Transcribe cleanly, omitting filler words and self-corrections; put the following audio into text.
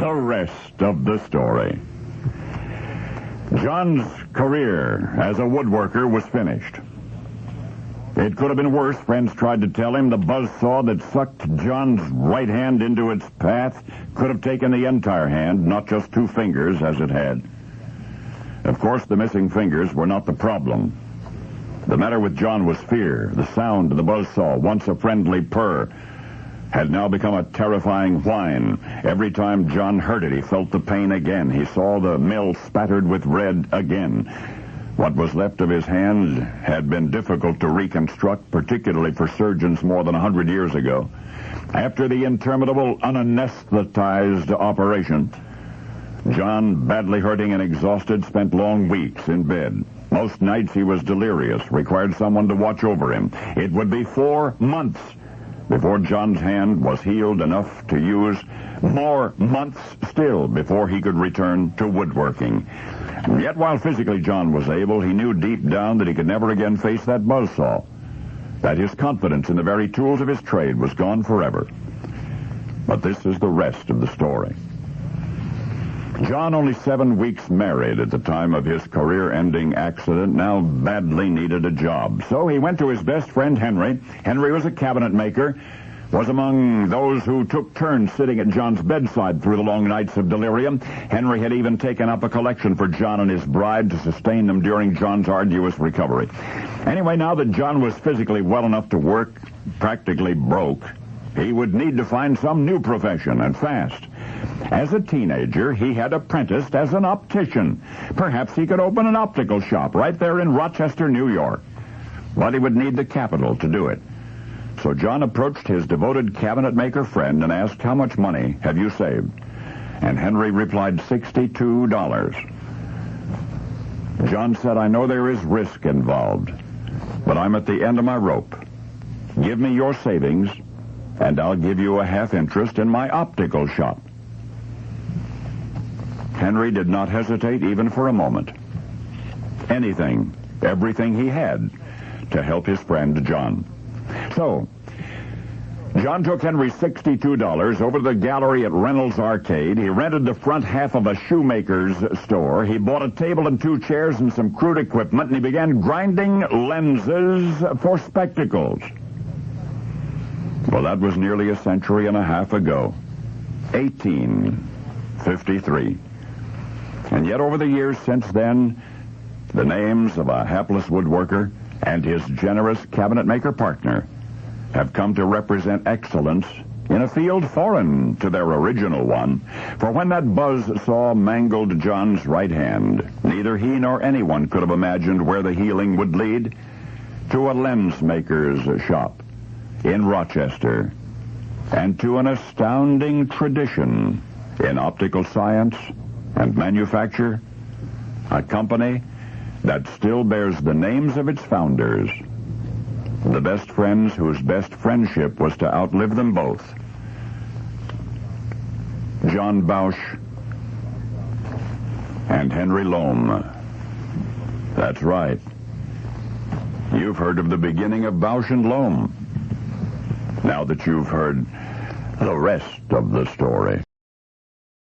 the rest of the story. John's career as a woodworker was finished. It could have been worse, friends tried to tell him. The buzzsaw that sucked John's right hand into its path could have taken the entire hand, not just 2 fingers as it had. Of course, the missing fingers were not the problem. The matter with John was fear. The sound of the buzzsaw, once a friendly purr, had now become a terrifying whine. Every time John heard it, he felt the pain again. He saw the mill spattered with red again. What was left of his hand had been difficult to reconstruct, particularly for surgeons more than 100 years ago. After the interminable, unanesthetized operation, John, badly hurting and exhausted, spent long weeks in bed. Most nights he was delirious, required someone to watch over him. It would be 4 months before John's hand was healed enough to use, more months still before he could return to woodworking. Yet while physically John was able, he knew deep down that he could never again face that buzzsaw, that his confidence in the very tools of his trade was gone forever. But this is the rest of the story. John, only 7 weeks married at the time of his career-ending accident, now badly needed a job. So he went to his best friend, Henry. Henry was a cabinet maker, was among those who took turns sitting at John's bedside through the long nights of delirium. Henry had even taken up a collection for John and his bride to sustain them during John's arduous recovery. Anyway, now that John was physically well enough to work, practically broke, he would need to find some new profession, and fast. As a teenager, he had apprenticed as an optician. Perhaps he could open an optical shop right there in Rochester, New York. But he would need the capital to do it. So John approached his devoted cabinet maker friend and asked, "How much money have you saved?" And Henry replied, $62. John said, "I know there is risk involved, but I'm at the end of my rope. Give me your savings, and I'll give you a half interest in my optical shop." Henry did not hesitate even for a moment. Anything, everything he had to help his friend John. So, John took Henry's $62 over to the gallery at Reynolds Arcade. He rented the front half of a shoemaker's store. He bought a table and 2 chairs and some crude equipment, and he began grinding lenses for spectacles. Well, that was nearly a century and a half ago. 1853. And yet over the years since then, the names of a hapless woodworker and his generous cabinet maker partner have come to represent excellence in a field foreign to their original one. For when that buzzsaw mangled John's right hand, neither he nor anyone could have imagined where the healing would lead. To a lens maker's shop in Rochester, and to an astounding tradition in optical science and manufacture, a company that still bears the names of its founders, the best friends whose best friendship was to outlive them both. John Bausch and Henry Lomb. That's right. You've heard of the beginning of Bausch and Lomb. Now that you've heard the rest of the story.